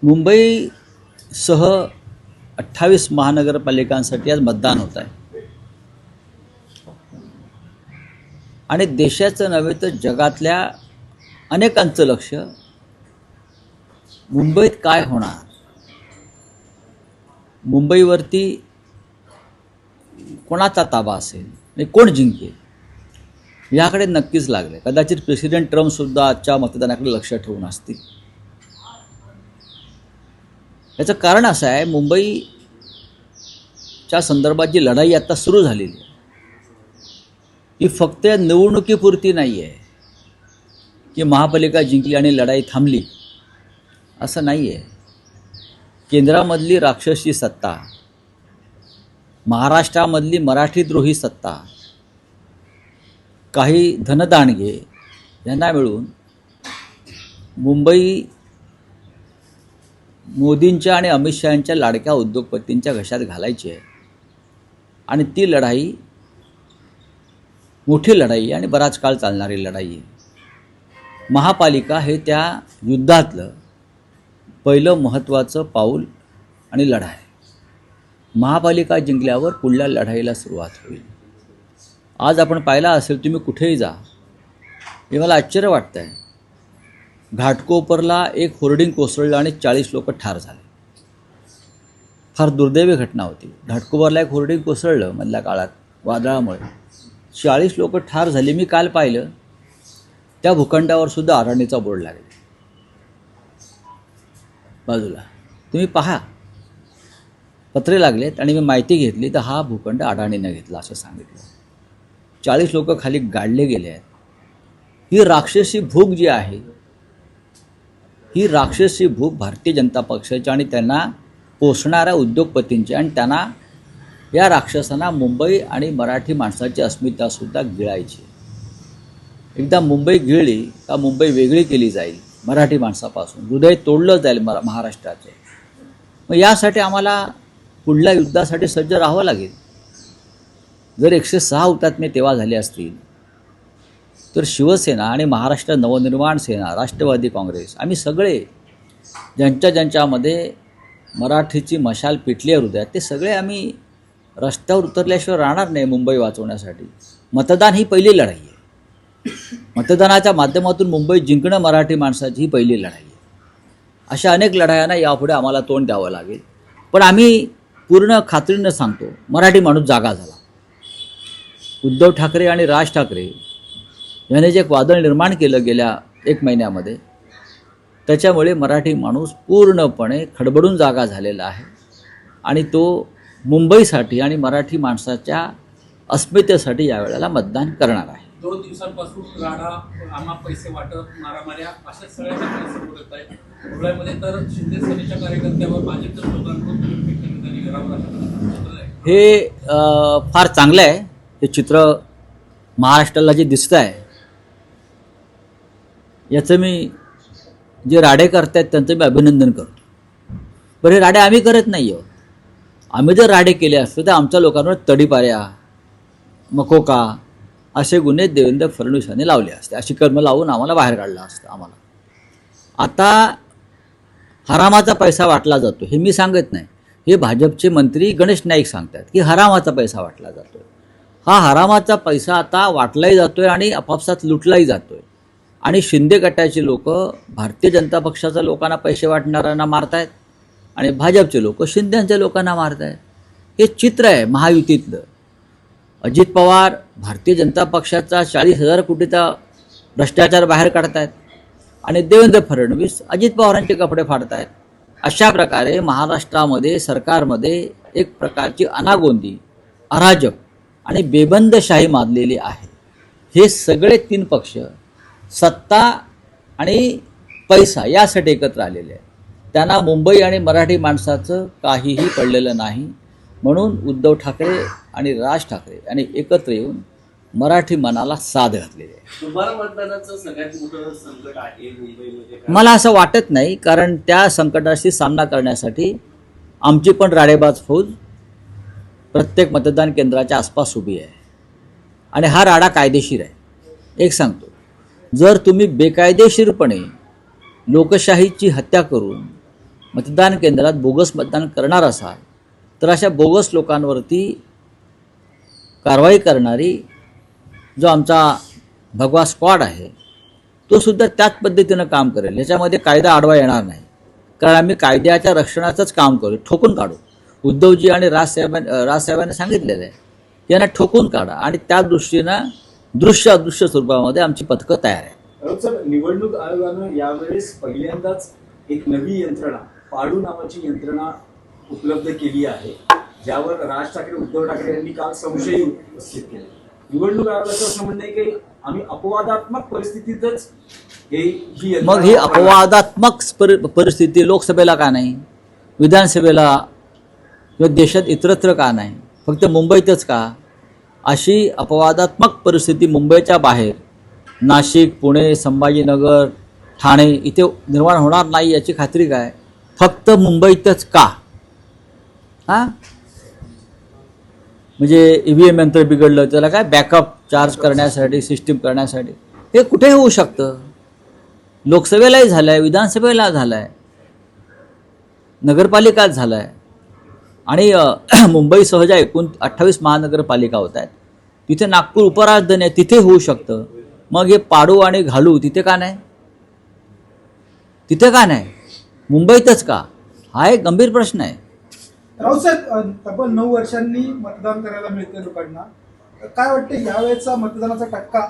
मुंबईसह 28 महानगरपालिकांसाठी आज मतदान होत आहे आणि देशाचं नव्हे तर जगातल्या अनेकांचं लक्ष मुंबईत काय होणार, मुंबईवरती कोणाचा ताबा असेल आणि कोण जिंकेल याकडे नक्कीच लागले. कदाचित प्रेसिडेंट ट्रम्पसुद्धा आजच्या मतदानाकडे लक्ष ठेवून असतील. याचं कारण असं आहे, मुंबईच्या संदर्भात जी लढाई आता सुरू झालेली आहे ही फक्त निवडणुकीपुरती नाही आहे की महापालिका जिंकली आणि लढाई थांबली, असं नाही आहे. केंद्रामधली राक्षसी सत्ता, महाराष्ट्रामधली मराठीद्रोही सत्ता, काही धनदांडगे यांना मिळून मुंबई मोदींच्या आणि अमित शहांच्या लाडक्या उद्योगपतींच्या घशात घालायची आहे. आणि ती लढाई मोठी लढाई आणि बराच काळ चालणारी लढाई आहे. महापालिका हे त्या युद्धातलं पहिलं महत्त्वाचं पाऊल आणि लढा आहे. महापालिका जिंकल्यावर पुढल्या लढाईला सुरुवात होईल. आज आपण पाहिला असेल, तुम्ही कुठेही जा, हे मला आश्चर्य वाटतं आहे, घाटकोपरला एक होर्डिंग कोसळलं आणि 40 लोक ठार झाले. फार दुर्दैवी घटना होती. घाटकोपरला एक होर्डिंग कोसळलं मधल्या काळात वादळामुळे, 40 लोक ठार झाली. मी काल पाहिलं, त्या भूखंडावर सुद्धा अडाणीचा बोर्ड लागला बाजूला. तुम्ही पहा, पत्रे लागलेत आणि मी माहिती घेतली तर हा भूखंड अडाणीनं घेतला असं सांगितलं. 40 लोक खाली गाडले गेले आहेत. ही राक्षसी भूक जी आहे, ही राक्षसी भूक भारतीय जनता पक्षाच्या आणि त्यांना पोसणाऱ्या उद्योगपतींच्या, आणि त्यांना या राक्षसांना मुंबई आणि मराठी माणसाची अस्मितासुद्धा गिळायची. एकदा मुंबई गिळली का मुंबई वेगळी केली जाईल मराठी माणसापासून, हृदय तोडलं जाईल महाराष्ट्राचं. मग यासाठी आम्हाला पुढल्या युद्धासाठी सज्ज राहावं लागेल. जर 106 हुतात्मे तेव्हा झाले असतील तर शिवसेना आणि महाराष्ट्र नवनिर्माण सेना, राष्ट्रवादी काँग्रेस, आम्ही सगळे ज्यांच्यामध्ये मराठीची मशाल पेटली आहे हृदयात, ते सगळे आम्ही रस्त्यावर उतरल्याशिवाय राहणार नाही मुंबई वाचवण्यासाठी. मतदान ही पहिली लढाई आहे. मतदानाच्या माध्यमातून मुंबई जिंकणं मराठी माणसाची ही पहिली लढाई आहे. अशा अनेक लढायांना यापुढे आम्हाला तोंड द्यावं लागेल. पण आम्ही पूर्ण खात्रीनं सांगतो, मराठी माणूस जागा झाला. उद्धव ठाकरे आणि राज ठाकरे यांनी जे वादळ निर्माण केलं गेल्या 1 महिन्यामध्ये, त्याच्यामुळे मराठी माणूस पूर्णपणे खडबडून जागा झालेला आहे. आणि तो मुंबईसाठी आणि मराठी माणसाच्या अस्मितेसाठी यावेळेला मतदान करणार आहे. 2 दिवसांपासून राडा, आम्हा पैसे वाटप, मारामाऱ्या अशा सगळ्या घटना समोर येत आहेत. मुंबईमध्ये तर शिंदे सेनेच्या कार्यकर्त्यावर भाजपच्या लोकांकडून घरावर हे फार चांगलं आहे. हे चित्र महाराष्ट्राला जे दिसतं आहे याचं मी, जे राडे करतायत त्यांचं मी अभिनंदन करतो. पण हे राडे आम्ही करत नाही आहोत. आम्ही जर राडे केले असते तर आमच्या लोकांवर तडीपाऱ्या, मकोका असे गुन्हे देवेंद्र फडणवीस यांनी लावले असते. अशी कर्म लावून आम्हाला बाहेर काढलं असतं. आम्हाला आता हरामाचा पैसा वाटला जातो हे मी सांगत नाही, हे भाजपचे मंत्री गणेश नाईक सांगतात की हरामाचा पैसा वाटला जातो. हा हरामाचा पैसा आता वाटलाही जातोय आणि आपापसात लुटलाही जातोय. आणि शिंदे गटाचे लोक भारतीय जनता पक्षाच्या लोकांना पैसे वाटणाऱ्यांना मारतायत आणि भाजपचे लोक शिंदेच्या लोकांना मारतायत. हे चित्र आहे महायुतीतलं. अजित पवार भारतीय जनता पक्षाचा 40,000 कोटीचा भ्रष्टाचार बाहेर काढतायत आणि देवेंद्र फडणवीस अजित पवारांचे कपडे फाडतायत. अशा प्रकारे महाराष्ट्रामध्ये सरकारमध्ये एक प्रकारची अनागोंदी, अराजक आणि बेबंदशाही माजलेली आहे. हे सगळे 3 पक्ष सत्ता आणि पैसा यासाठी एकत्र आलेले आहेत. त्यांना मुंबई आणि मराठी माणसाचं काहीही पडलेलं नाही. म्हणून उद्धव ठाकरे आणि राज ठाकरे यांनी एकत्र येऊन मराठी मनाला साथ घातलेली आहे. मतदानाचं सगळ्यात मोठं संकट आहे मुंबईमध्ये, मला असं वाटत नाही. कारण त्या संकटाशी सामना करण्यासाठी आमची पण राडेबाज फौज प्रत्येक मतदान केंद्राच्या आसपास उभी आहे आणि हा राडा कायदेशीर आहे. एक सांगतो, जर तुम्ही बेकायदेशीरपणे लोकशाहीची हत्या करून मतदान केंद्रात बोगस मतदान करणार असाल तर अशा बोगस लोकांवरती कारवाई करणारी जो आमचा भगवा स्क्वॉड आहे तो सुद्धा त्याच पद्धतीनं काम करेल. याच्यामध्ये कायदा आडवा येणार नाही, कारण आम्ही कायद्याच्या रक्षणाचंच काम करू, ठोकून काढू. उद्धवजी आणि राजसाहेबांनी सांगितलेलं आहे की यांना ठोकून काढा, आणि त्या दृष्टीनं दृश्य अदृश्य स्वरूपामध्ये आमची पथकं तयार आहे. सर, निवडणूक आयोगानं यावेळेस पहिल्यांदाच एक नवी यंत्रणा, पाडू नावाची यंत्रणा उपलब्ध केली आहे, ज्यावर राज ठाकरे उद्धव ठाकरे यांनी काल संशय उपस्थित केले. निवडणूक आयोगाचं असं म्हणणं आहे की आम्ही अपवादात्मक परिस्थितीतच मग ही अपवादात्मक परिस्थिती लोकसभेला का नाही, विधानसभेला किंवा देशात इतरत्र का नाही, फक्त मुंबईतच का? अशी अपवादात्मक परिस्थिती मुंबईच्या बाहेर नाशिक, पुणे, संभाजीनगर, ठाणे इथे निर्माण होणार नाही याची खात्री काय? फक्त मुंबईतच का? हां, म्हणजे EVM यंत्र बिघडलं त्याला काय बॅकअप चार्ज करण्यासाठी, सिस्टीम करण्यासाठी, हे कुठेही होऊ शकतं. लोकसभेलाही झालं आहे, विधानसभेला झालं आहे, नगरपालिकात झालं आहे, आणि मुंबईसह ज्या एकूण 28 महानगरपालिका होत आहेत तिथे नागपूर उपराजधानी आहे, तिथे होऊ शकतं. मग हे पाडू आणि घालू तिथे का नाही? तिथे का नाही, मुंबईतच का? हा एक गंभीर प्रश्न आहे. रावसाहेब, तब्बल 9 वर्षांनी मतदान करायला मिळते लोकांना. काय वाटतं यावेळेचा मतदानाचा टक्का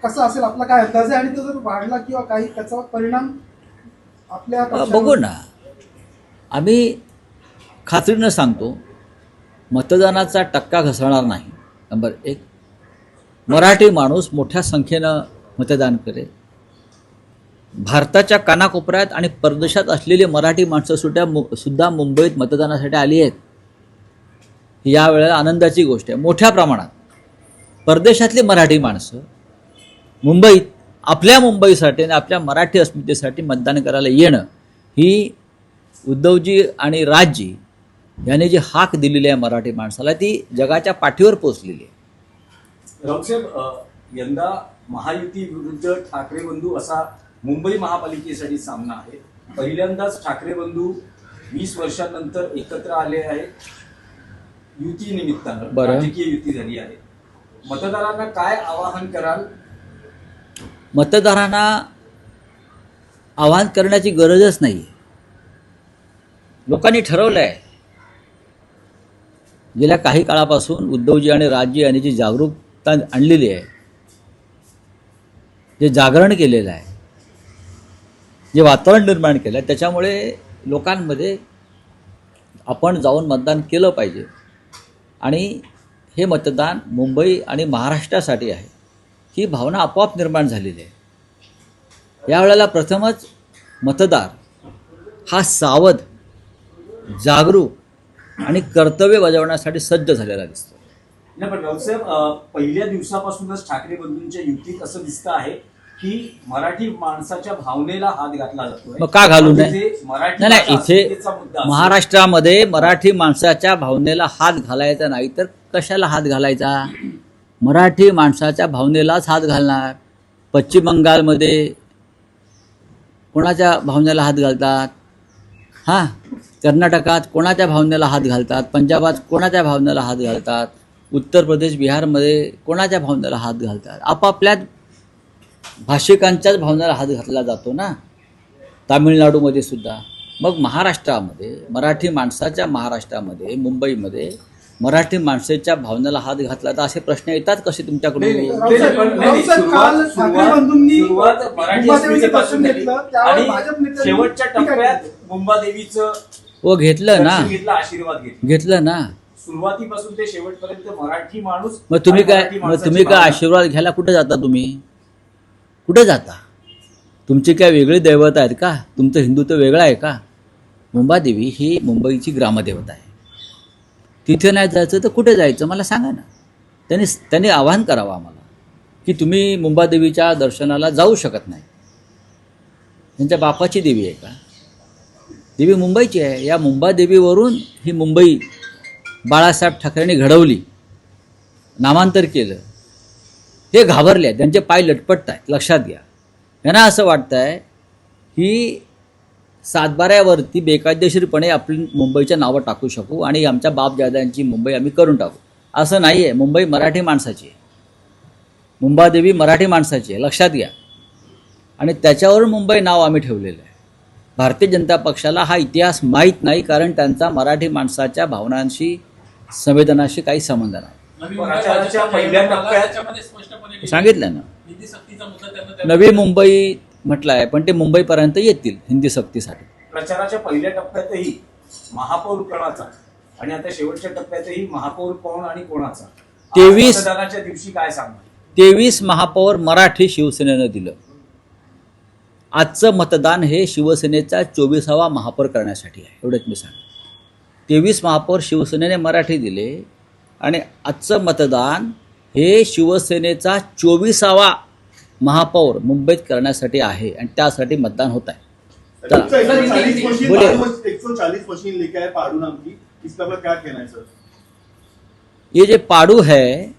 कसा असेल, आपला काय अंदाज आहे, आणि तो जर वाढला किंवा काही त्याचा परिणाम आपल्या बघू ना. आम्ही खात्रीनं सांगतो मतदानाचा टक्का घसरणार नाही. नंबर 1, मराठी माणूस मोठ्या संख्येनं मतदान करेल. भारताच्या कानाकोपऱ्यात आणि परदेशात असलेली मराठी माणसं सुद्धा मुंबईत मतदानासाठी आली आहेत. यावेळेला आनंदाची गोष्ट आहे. मोठ्या प्रमाणात परदेशातली मराठी माणसं मुंबईत आपल्या मुंबईसाठी आणि आपल्या मराठी अस्मितेसाठी मतदान करायला येणं ही उद्धवजी आणि राजजी यांनी जी हाक दिलेली आहे मराठी माणसाला ती जगाच्या पाठीवर पोचलेली आहे. रावसाहेब, यंदा महायुती विरुद्ध ठाकरे बंधू असा मुंबई महापालिकेसाठी सामना आहे. पहिल्यांदाच ठाकरे बंधू 20 वर्षांनंतर एकत्र आले आहेत युती निमित्तानं, राजकीय युती झाली आहे. मतदारांना काय आवाहन कराल? मतदारांना आवाहन करण्याची गरजच नाही. लोकांनी ठरवलं आहे. गेल्या काही काळापासून उद्धवजी आणि राजजी यांनी जी जागरूकता आणलेली आहे, जे जागरण केलेलं आहे, जे वातावरण निर्माण केलं आहे, त्याच्यामुळे लोकांमध्ये आपण जाऊन मतदान केलं पाहिजे. आणि हे मतदान मुंबई आणि महाराष्ट्रासाठी आहे ही भावना आपोआप निर्माण झालेली आहे. यावेळेला प्रथमच मतदार हा सावध, जागरूक आणि कर्तव्य बजावण्यासाठी सज्ज झालेला दिसतो. नाही, पण रावसाहेब, पहिल्या दिवसापासूनच ठाकरे बंधूंच्या युतीत असं दिसतं आहे की मराठी माणसाच्या भावनेला हात घातला जातोय. मग का घालू नये? नाही, इथे महाराष्ट्रामध्ये मराठी माणसाच्या भावनेला हात घालायचा नाही तर कशाला हात घालायचा? मराठी माणसाच्या भावनेलाच हात घालणार. पश्चिम बंगालमध्ये कोणाच्या भावनेला हात घालतात? हां, कर्नाटकात कोणाच्या भावनेला हात घालतात? पंजाबात कोणाच्या भावनेला हात घालतात? उत्तर प्रदेश, बिहारमध्ये कोणाच्या भावनेला हात घालतात? आपापल्या भाषिकांच्याच भावनेला हात घातला जातो ना, तामिळनाडूमध्ये सुद्धा. मग महाराष्ट्रामध्ये, मराठी माणसाच्या महाराष्ट्रामध्ये, मुंबईमध्ये मराठी माणसाच्या भावनेला हात घातला तर असे प्रश्न येतात कसे तुमच्याकडून? शेवटच्या टप्प्यात मुंबादेवीचं घेतलं ना, आशीर्वाद घेतलं ना. सुरुवातीपासून ते शेवटपर्यंत मराठी माणूस. मग तुम्ही काय आशीर्वाद घ्यायला कुठे जाता? तुम्ही कुठे जाता? तुमची काय वेगळी दैवत आहेत का? तुमचं हिंदुत्व वेगळं आहे का? मुंबादेवी ही मुंबईची ग्रामदेवता आहे. तिथे नाही जायचं तर कुठे जायचं मला सांगा ना. त्यांनी आवाहन करावं आम्हाला की तुम्ही मुंबादेवीच्या दर्शनाला जाऊ शकत नाही. त्यांच्या बापाची देवी आहे का? देवी मुंबईची आहे. या मुंबादेवीवरून ही मुंबई बाळासाहेब ठाकरेंनी घडवली, नामांतर केलं. हे घाबरले, त्यांचे पाय लटपटत आहेत. लक्षात घ्या. यांना असं वाटतं आहे की सातबाऱ्यावरती बेकायदेशीरपणे आपली मुंबईच्या नावं टाकू शकू आणि आमच्या बापदाद्यांची मुंबई आम्ही करून टाकू, असं नाही आहे. मुंबई मराठी माणसाची आहे, मुंबादेवी मराठी माणसाची आहे, लक्षात घ्या. आणि त्याच्यावर मुंबई नाव आम्ही ठेवलेलं आहे. भारतीय जनता पक्षाला हा इतिहास माहीत नाही, कारण त्यांचा मराठी माणसाच्या भावनांशी संवेदनाशी काही संबंध नाही. नवी प्रचाराच्या मुंबई पहिल्या भाजपचा टप्प्यात त्याच्यामध्ये स्पष्टपणे लिहिलं. सांगितलं ना, हिंदी सक्तीचा मुद्दा त्यांना नवी मुंबई म्हटलं आहे, पण ते मुंबईपर्यंत येतील हिंदी सक्तीसाठी. प्रचाराच्या पहिल्या टप्प्यातही महापौर कोणाचा आणि आता शेवटच्या टप्प्यातही महापौर कोण आणि कोणाचा, 23 मतदानाच्या दिवशी काय सांगणार? 23 महापौर मराठी शिवसेनेनं दिलं. आजचं मतदान हे शिवसेनेचा 24वा महापौर करण्यासाठी आहे, एवढंच मी सांगतो. 23 महापौर शिवसेनेने मराठी दिले आणि आजचं मतदान हे शिवसेनेचा 24वा महापौर मुंबईत करण्यासाठी आहे आणि त्यासाठी मतदान होत आहे. चला. 140 मशीन बोलिए। 140 मशीन लेके आए पाडू नाम की, इस पर क्या कहना है सर? ये जो पाड़ू है,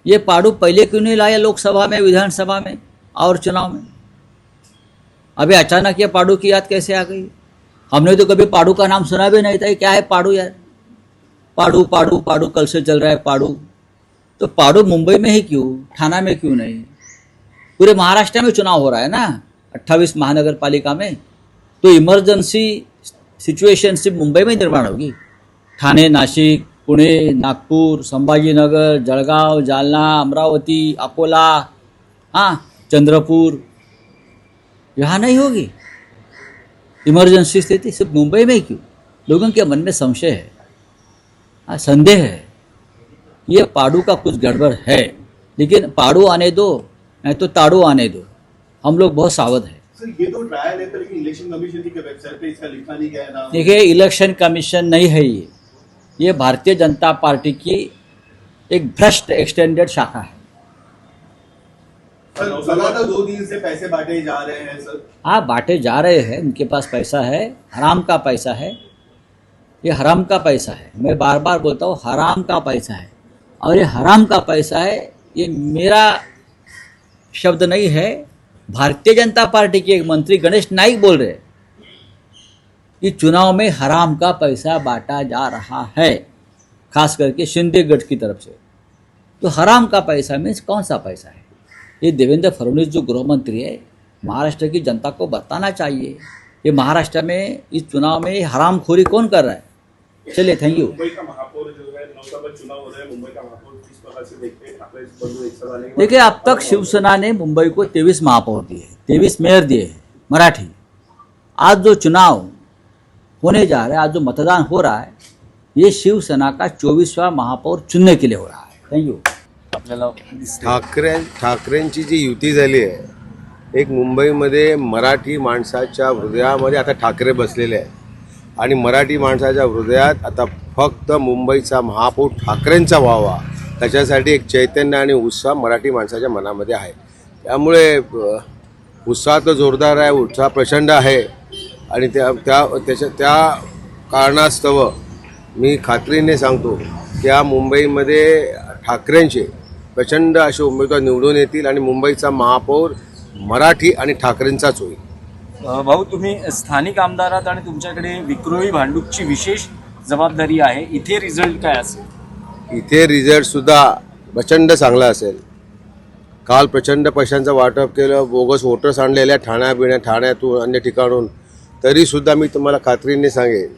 ये पाड़ू पहले क्यों नहीं लाया लोकसभा में, विधानसभा में और चुनाव में? अभी अचानक ये पाड़ू की याद कैसे आ गई? हमने तो कभी पाड़ू का नाम सुना भी नहीं था. ये क्या है पाड़ू यार? पाड़ू पाड़ू पाड़ू कल से चल रहा है पाड़ू. तो पाड़ू मुंबई में ही क्यों, थाना में क्यों नहीं? पूरे महाराष्ट्र में चुनाव हो रहा है ना, 28 महानगर पालिका में. तो इमरजेंसी सिचुएशन सिर्फ मुंबई में निर्माण होगी. ठाणे, नाशिक, पुणे, नागपूर, संभाजीनगर, जळगाव, जालना, अमरावती, अकोला, हाँ, चंद्रपुर, यहाँ नहीं होगी इमरजेंसी स्थिति. सिर्फ मुंबई में ही क्यों? लोगों के मन में संशय है, हाँ, संदेह है. ये पाड़ू का कुछ गड़बड़ है, लेकिन पाड़ू आने दो नहीं तो ताड़ू आने दो. हम लोग बहुत सावध हैं. सर ये तो ट्रायल है, तो लेकिन इलेक्शन कमीशन की वेबसाइट पे इसका लिखा नहीं गया है नाम. देखिए, इलेक्शन कमीशन नहीं है ये भारतीय जनता पार्टी की एक भ्रष्ट एक्सटेंडेड शाखा है. सर लगातार 2 दिन से पैसे बांटे जा रहे हैं सर. हाँ, बांटे जा रहे हैं, उनके पास पैसा है, हराम का पैसा है. ये हराम का पैसा है, मैं बार बार बोलता हूँ, हराम का पैसा है. और ये हराम का पैसा है, ये मेरा शब्द नहीं है. भारतीय जनता पार्टी के एक मंत्री गणेश नाइक बोल रहे कि चुनाव में हराम का पैसा बांटा जा रहा है, खास करके शिंदे गठ की तरफ से. तो हराम का पैसा मीन्स कौन सा पैसा है? ये देवेंद्र फडणवीस जो गृह मंत्री है, महाराष्ट्र की जनता को बताना चाहिए ये महाराष्ट्र में इस चुनाव में हरामखोरी कौन कर रहा है. चलिए, थैंक यू. मुंबई का महापौर जो है 9 का चुनाव हो रहा है, मुंबई का महापौर किस प्रकार से देखते हैं? ठाकरे बंधु एक साथ आने के बाद देखिए, अब तक शिवसेना ने मुंबई को 23 महापौर दिए, 23 मेयर दिए मराठी. आज जो चुनाव होने जा रहा है, आज जो मतदान हो रहा है, ये शिवसेना का 24वां महापौर चुनने के लिए हो रहा है. Thank you. ठाकरेंची जी युती झाली आहे, एक मुंबईमध्ये मराठी माणसाच्या हृदयामध्ये आता ठाकरे बसलेले आहेत आणि मराठी माणसाच्या हृदयात आता फक्त मुंबईचा महापौर ठाकरेंचा व्हावा, त्याच्यासाठी एक चैतन्य आणि उत्साह मराठी माणसाच्या मनामध्ये आहे. त्यामुळे उत्साह तर जोरदार आहे, उत्साह प्रचंड आहे आणि त्या कारणास्तव मी खात्रीने सांगतो की या मुंबईमध्ये ठाकरेंचे प्रचंड असे उमेदवार निवडून येतील आणि मुंबईचा महापौर मराठी आणि ठाकरेंचाच होईल. भाऊ, तुम्ही स्थानिक आमदार आहात आणि तुमच्याकडे विक्रोळी भांडूपची विशेष जबाबदारी आहे. इथे रिझल्ट काय असेल? इथे रिझल्टसुद्धा प्रचंड चांगला असेल. काल प्रचंड पैशांचं वाटप केलं, बोगस वोटर्स आणलेल्या ठाण्यातून अन्य ठिकाणून, तरीसुद्धा मी तुम्हाला खात्रीने सांगेन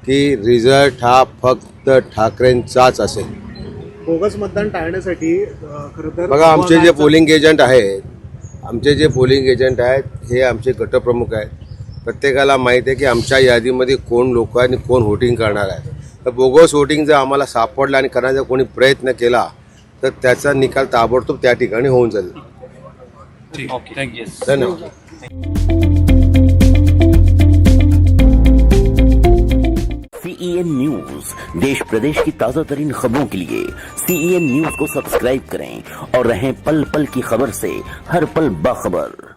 की रिझल्ट हा फक्त ठाकरेंचाच असेल. बोगस मतदान टाळण्यासाठी खरं तर बघा, आमचे जे पोलिंग एजंट आहेत हे आमचे गटप्रमुख आहेत. प्रत्येकाला माहीत आहे की आमच्या यादीमध्ये कोण लोक आहेत आणि कोण व्होटिंग करणार आहेत. तर बोगस व्होटिंग जर आम्हाला सापडलं आणि करण्याचा कोणी प्रयत्न केला तर त्याचा निकाल ताबडतोब त्या ठिकाणी होऊन जाईल. Okay, thank you. धन्यवाद. CEN न्यूज, देश प्रदेश की ताजा तरीन खबरों के लिए CEN न्यूज को सब्सक्राइब करें और रहें पल पल की खबर से हर पल बाखबर.